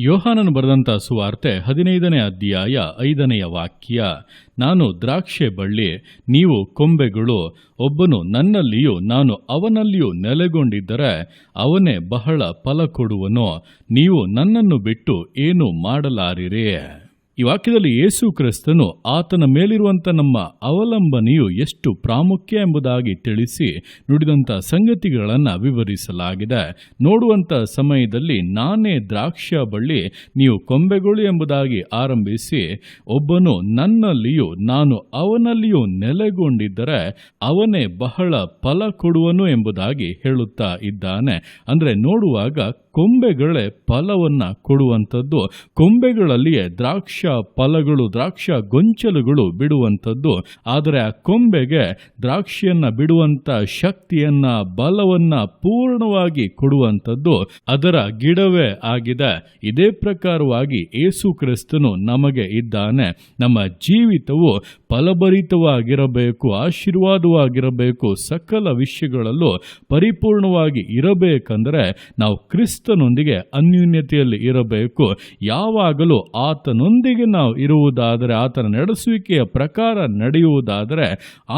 ಯೋಹಾನನು ಬರೆದಂಥ ಸುವಾರ್ತೆ 15ನೇ ಅಧ್ಯಾಯ 5ನೇ ವಾಕ್ಯ. ನಾನು ದ್ರಾಕ್ಷೆ ಬಳ್ಳಿ, ನೀವು ಕೊಂಬೆಗಳು. ಒಬ್ಬನು ನನ್ನಲ್ಲಿಯೂ ನಾನು ಅವನಲ್ಲಿಯೂ ನೆಲೆಗೊಂಡಿದ್ದರೆ ಅವನೇ ಬಹಳ ಫಲ ಕೊಡುವನು. ನೀವು ನನ್ನನ್ನು ಬಿಟ್ಟು ಏನು ಮಾಡಲಾರಿರಿ. ಈ ವಾಕ್ಯದಲ್ಲಿ ಯೇಸು ಕ್ರಿಸ್ತನು ಆತನ ಮೇಲಿರುವಂಥ ನಮ್ಮ ಅವಲಂಬನೆಯು ಎಷ್ಟು ಪ್ರಾಮುಖ್ಯ ಎಂಬುದಾಗಿ ತಿಳಿಸಿ ನುಡಿದಂಥ ಸಂಗತಿಗಳನ್ನು ವಿವರಿಸಲಾಗಿದೆ. ನೋಡುವಂಥ ಸಮಯದಲ್ಲಿ ನಾನೇ ದ್ರಾಕ್ಷ ಬಳ್ಳಿ, ನೀವು ಕೊಂಬೆಗಳು ಎಂಬುದಾಗಿ ಆರಂಭಿಸಿ, ಒಬ್ಬನು ನನ್ನಲ್ಲಿಯೂ ನಾನು ಅವನಲ್ಲಿಯೂ ನೆಲೆಗೊಂಡಿದ್ದರೆ ಅವನೇ ಬಹಳ ಫಲ ಕೊಡುವನು ಎಂಬುದಾಗಿ ಹೇಳುತ್ತಾ ಇದ್ದಾನೆ. ಅಂದರೆ ನೋಡುವಾಗ ಕೊಂಬೆಗಳೇ ಫಲವನ್ನು ಕೊಡುವಂಥದ್ದು, ಕೊಂಬೆಗಳಲ್ಲಿಯೇ ದ್ರಾಕ್ಷ ಫಲಗಳು, ದ್ರಾಕ್ಷ ಗೊಂಚಲುಗಳು ಬಿಡುವಂಥದ್ದು. ಆದರೆ ಆ ಕೊಂಬೆಗೆ ದ್ರಾಕ್ಷಿಯನ್ನು ಬಿಡುವಂಥ ಶಕ್ತಿಯನ್ನ, ಬಲವನ್ನ ಪೂರ್ಣವಾಗಿ ಕೊಡುವಂಥದ್ದು ಅದರ ಗಿಡವೇ ಆಗಿದೆ. ಇದೇ ಪ್ರಕಾರವಾಗಿ ಯೇಸು ಕ್ರಿಸ್ತನು ನಮಗೆ ಇದ್ದಾನೆ. ನಮ್ಮ ಜೀವಿತವು ಫಲಭರಿತವಾಗಿರಬೇಕು, ಆಶೀರ್ವಾದವಾಗಿರಬೇಕು, ಸಕಲ ವಿಷಯಗಳಲ್ಲೂ ಪರಿಪೂರ್ಣವಾಗಿ ಇರಬೇಕಂದರೆ ನಾವು ಕ್ರಿಸ್ತನೊಂದಿಗೆ ಅನ್ಯೋನ್ಯತೆಯಲ್ಲಿ ಇರಬೇಕು. ಯಾವಾಗಲೂ ಆತನೊಂದಿಗೆ ನಾವು ಇರುವುದಾದರೆ, ಆತನ ನಡೆಸುವಿಕೆಯ ಪ್ರಕಾರ ನಡೆಯುವುದಾದರೆ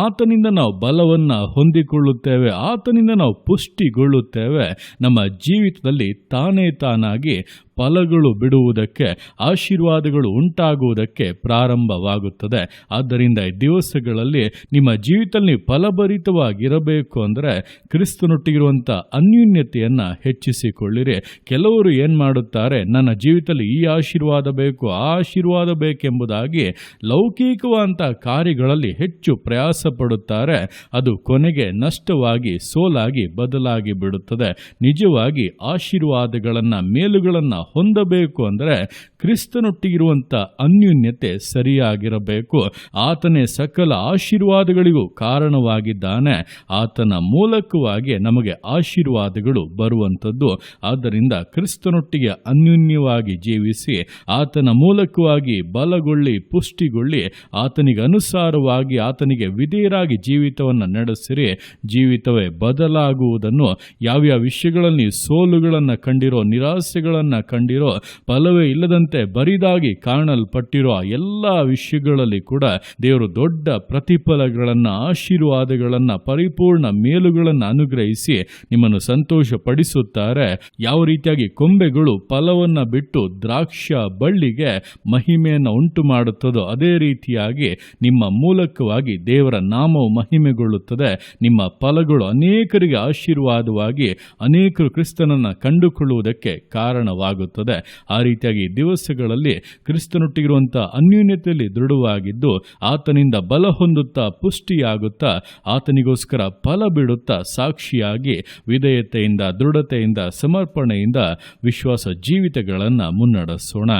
ಆತನಿಂದ ನಾವು ಬಲವನ್ನು ಹೊಂದಿಕೊಳ್ಳುತ್ತೇವೆ, ಆತನಿಂದ ನಾವು ಪುಷ್ಟಿಗೊಳ್ಳುತ್ತೇವೆ. ನಮ್ಮ ಜೀವಿತದಲ್ಲಿ ತಾನೇ ತಾನಾಗಿ ಫಲಗಳು ಬಿಡುವುದಕ್ಕೆ, ಆಶೀರ್ವಾದಗಳು ಉಂಟಾಗುವುದಕ್ಕೆ ಪ್ರಾರಂಭವಾಗುತ್ತದೆ. ಆದ್ದರಿಂದ ಈ ದಿವಸಗಳಲ್ಲಿ ನಿಮ್ಮ ಜೀವಿತದಲ್ಲಿ ಫಲಭರಿತವಾಗಿರಬೇಕು ಅಂದರೆ ಕ್ರಿಸ್ತನೊಟ್ಟಿಗಿರುವಂಥ ಅನ್ಯೋನ್ಯತೆಯನ್ನು ಹೆಚ್ಚಿಸಿಕೊಳ್ಳಿರಿ. ಕೆಲವರು ಏನು ಮಾಡುತ್ತಾರೆ, ನನ್ನ ಜೀವಿತದಲ್ಲಿ ಈ ಆಶೀರ್ವಾದ ಬೇಕು, ಆ ಆಶೀರ್ವಾದ ಬೇಕೆಂಬುದಾಗಿ ಲೌಕಿಕವಾದಂಥ ಕಾರ್ಯಗಳಲ್ಲಿ ಹೆಚ್ಚು ಪ್ರಯಾಸ ಪಡುತ್ತಾರೆ. ಅದು ಕೊನೆಗೆ ನಷ್ಟವಾಗಿ, ಸೋಲಾಗಿ ಬದಲಾಗಿ ಬಿಡುತ್ತದೆ. ನಿಜವಾಗಿ ಆಶೀರ್ವಾದಗಳನ್ನು, ಮೇಲುಗಳನ್ನು ಹೊಂದಬೇಕು ಅಂದರೆ ಕ್ರಿಸ್ತನೊಟ್ಟಿಗಿರುವಂಥ ಅನ್ಯೋನ್ಯತೆ ಸರಿಯಾಗಿರಬೇಕು. ಆತನೇ ಸಕಲ ಆಶೀರ್ವಾದಗಳಿಗೂ ಕಾರಣವಾಗಿದ್ದಾನೆ. ಆತನ ಮೂಲಕವಾಗಿ ನಮಗೆ ಆಶೀರ್ವಾದಗಳು ಬರುವಂಥದ್ದು. ಆದ್ದರಿಂದ ಕ್ರಿಸ್ತನೊಟ್ಟಿಗೆ ಅನ್ಯೋನ್ಯವಾಗಿ ಜೀವಿಸಿ, ಆತನ ಮೂಲಕವಾಗಿ ಬಲಗೊಳ್ಳಿ, ಪುಷ್ಟಿಗೊಳ್ಳಿ, ಆತನಿಗೆ ಅನುಸಾರವಾಗಿ, ಆತನಿಗೆ ವಿಧೇಯರಾಗಿ ಜೀವಿತವನ್ನು ನಡೆಸಿರಿ. ಜೀವಿತವೇ ಬದಲಾಗುವುದನ್ನು, ಯಾವ್ಯಾವ ವಿಷಯಗಳಲ್ಲಿ ಸೋಲುಗಳನ್ನು ಕಂಡಿರೋ, ನಿರಾಸೆಗಳನ್ನು ಕಂಡಿರೋ, ಫಲವೇ ಇಲ್ಲದಂತೆ ಬರಿದಾಗಿ ಕಾಣಲ್ಪಟ್ಟಿರೋ ಎಲ್ಲ ವಿಷಯಗಳಲ್ಲಿ ಕೂಡ ದೇವರು ದೊಡ್ಡ ಪ್ರತಿಫಲಗಳನ್ನು, ಆಶೀರ್ವಾದಗಳನ್ನು, ಪರಿಪೂರ್ಣ ಮೇಲುಗಳನ್ನು ಅನುಗ್ರಹಿಸಿ ನಿಮ್ಮನ್ನು ಸಂತೋಷ ಪಡಿಸುತ್ತಾರೆ. ಯಾವ ರೀತಿಯಾಗಿ ಕೊಂಬೆಗಳು ಫಲವನ್ನು ಬಿಟ್ಟು ದ್ರಾಕ್ಷ ಬಳ್ಳಿಗೆ ಮಹಿಮೆಯನ್ನು ಉಂಟು ಮಾಡುತ್ತದೋ ಅದೇ ರೀತಿಯಾಗಿ ನಿಮ್ಮ ಮೂಲಕವಾಗಿ ದೇವರ ನಾಮವು ಮಹಿಮೆಗೊಳ್ಳುತ್ತದೆ. ನಿಮ್ಮ ಫಲಗಳು ಅನೇಕರಿಗೆ ಆಶೀರ್ವಾದವಾಗಿ ಅನೇಕರು ಕ್ರಿಸ್ತನನ್ನು ಕಂಡುಕೊಳ್ಳುವುದಕ್ಕೆ ಕಾರಣವಾಗುತ್ತದೆ. ಆ ರೀತಿಯಾಗಿ ದಿವಸಗಳಲ್ಲಿ ಕ್ರಿಸ್ತನೊಟ್ಟಿಗಿರುವಂಥ ಅನ್ಯೋನ್ಯತೆಯಲ್ಲಿ ದೃಢವಾಗಿದ್ದು ಆತನಿಂದ ಬಲ ಹೊಂದುತ್ತಾ, ಪುಷ್ಟಿಯಾಗುತ್ತಾ, ಆತನಿಗೋಸ್ಕರ ಫಲ ಬಿಡುತ್ತಾ, ಸಾಕ್ಷಿಯಾಗಿ ವಿಧೇಯತೆಯಿಂದ, ದೃಢತೆಯಿಂದ, ಸಮರ್ಪಣೆಯಿಂದ ವಿಶ್ವಾಸ ಜೀವಿತಗಳನ್ನು ಮುನ್ನಡೆಸೋಣ.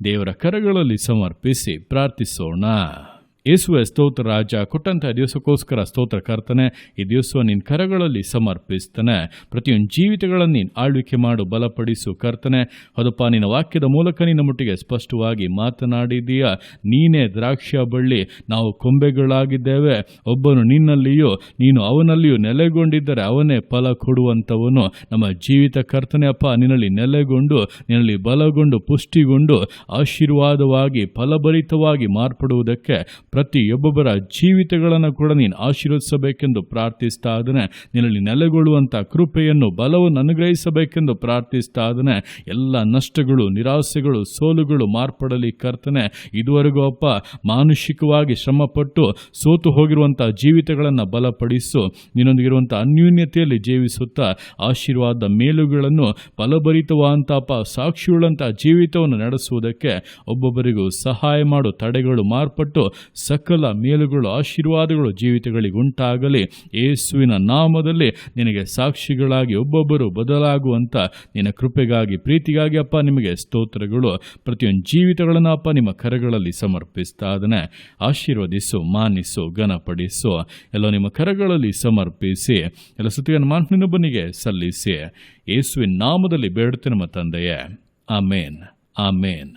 ದೇವರ ಕರಗಳಲ್ಲಿ ಸಮರ್ಪಿಸಿ ಪ್ರಾರ್ಥಿಸೋಣ. ಯೇಸುವೆ ಸ್ತೋತ್ರ ರಾಜ, ಕೊಟ್ಟಂತಹ ದಿವಸಕ್ಕೋಸ್ಕರ ಸ್ತೋತ್ರ ಕರ್ತನೆ. ಈ ದಿವಸ ನಿನ್ನ ಕರಗಳಲ್ಲಿ ಸಮರ್ಪಿಸ್ತಾನೆ. ಪ್ರತಿಯೊಂದು ಜೀವಿತಗಳನ್ನು ನೀನು ಆಳ್ವಿಕೆ ಮಾಡು, ಬಲಪಡಿಸು ಕರ್ತನೆ. ಅದಪ್ಪ, ನಿನ್ನ ವಾಕ್ಯದ ಮೂಲಕ ನಿನ್ನ ಮುಟ್ಟಿಗೆ ಸ್ಪಷ್ಟವಾಗಿ ಮಾತನಾಡಿದೀಯ. ನೀನೇ ದ್ರಾಕ್ಷ ಬಳ್ಳಿ, ನಾವು ಕೊಂಬೆಗಳಾಗಿದ್ದೇವೆ. ಒಬ್ಬನು ನಿನ್ನಲ್ಲಿಯೂ ನೀನು ಅವನಲ್ಲಿಯೂ ನೆಲೆಗೊಂಡಿದ್ದರೆ ಅವನೇ ಫಲ ಕೊಡುವಂಥವನು. ನಮ್ಮ ಜೀವಿತ ಕರ್ತನೆ ಅಪ್ಪ, ನಿನ್ನಲ್ಲಿ ನೆಲೆಗೊಂಡು, ನಿನ್ನಲ್ಲಿ ಬಲಗೊಂಡು, ಪುಷ್ಟಿಗೊಂಡು, ಆಶೀರ್ವಾದವಾಗಿ, ಫಲಭರಿತವಾಗಿ ಮಾರ್ಪಡುವುದಕ್ಕೆ ಪ್ರತಿಯೊಬ್ಬೊಬ್ಬರ ಜೀವಿತಗಳನ್ನು ಕೂಡ ನೀನು ಆಶೀರ್ವದಿಸಬೇಕೆಂದು ಪ್ರಾರ್ಥಿಸ್ತಾ ಇದ್ದೇನೆ. ನಿನ್ನಲ್ಲಿ ನೆಲೆಗೊಳ್ಳುವಂಥ ಕೃಪೆಯನ್ನು, ಬಲವನ್ನು ಅನುಗ್ರಹಿಸಬೇಕೆಂದು ಪ್ರಾರ್ಥಿಸ್ತಾ ಇದ್ದೇನೆ. ಎಲ್ಲ ನಷ್ಟಗಳು, ನಿರಾಸೆಗಳು, ಸೋಲುಗಳು ಮಾರ್ಪಡಲಿ ಕರ್ತನೆ. ಇದುವರೆಗೂ ಅಪ್ಪ ಮಾನುಷಿಕವಾಗಿ ಶ್ರಮಪಟ್ಟು ಸೋತು ಹೋಗಿರುವಂಥ ಜೀವಿತಗಳನ್ನು ಬಲಪಡಿಸು. ನಿನ್ನೊಂದಿಗಿರುವಂಥ ಅನ್ಯೋನ್ಯತೆಯಲ್ಲಿ ಜೀವಿಸುತ್ತಾ ಆಶೀರ್ವಾದ ಮೇಲುಗಳನ್ನು, ಫಲಭರಿತವಾದಂಥ ಸಾಕ್ಷಿಯುಳ್ಳಂಥ ಜೀವಿತವನ್ನು ನಡೆಸುವುದಕ್ಕೆ ಒಬ್ಬೊಬ್ಬರಿಗೂ ಸಹಾಯ ಮಾಡು. ತಡೆಗಳು ಮಾರ್ಪಟ್ಟು ಸಕಲ ಮೇಲುಗಳು, ಆಶೀರ್ವಾದಗಳು ಜೀವಿತಗಳಿಗೆ ಉಂಟಾಗಲಿ. ಯೇಸುವಿನ ನಾಮದಲ್ಲಿ ನಿನಗೆ ಸಾಕ್ಷಿಗಳಾಗಿ ಒಬ್ಬೊಬ್ಬರು ಬದಲಾಗುವಂಥ ನಿನ್ನ ಕೃಪೆಗಾಗಿ, ಪ್ರೀತಿಗಾಗಿ ಅಪ್ಪ ನಿಮಗೆ ಸ್ತೋತ್ರಗಳು. ಪ್ರತಿಯೊಂದು ಜೀವಿತಗಳನ್ನು ಅಪ್ಪ ನಿಮ್ಮ ಕರಗಳಲ್ಲಿ ಸಮರ್ಪಿಸ್ತಾ ಇದ್ದೇನೆ. ಆಶೀರ್ವದಿಸು, ಮಾನಿಸು, ಘನಪಡಿಸು. ಎಲ್ಲ ನಿಮ್ಮ ಕರಗಳಲ್ಲಿ ಸಮರ್ಪಿಸಿ ಎಲ್ಲ ಸ್ತುತಿಯನ್ನು ಮಾನವನಿಗೆ ಸಲ್ಲಿಸಿ ಯೇಸುವಿನ ನಾಮದಲ್ಲಿ ಬೇಡುತ್ತೇನೆ ನಮ್ಮ ತಂದೆಯೇ. ಆಮೇನ್, ಆಮೇನ್.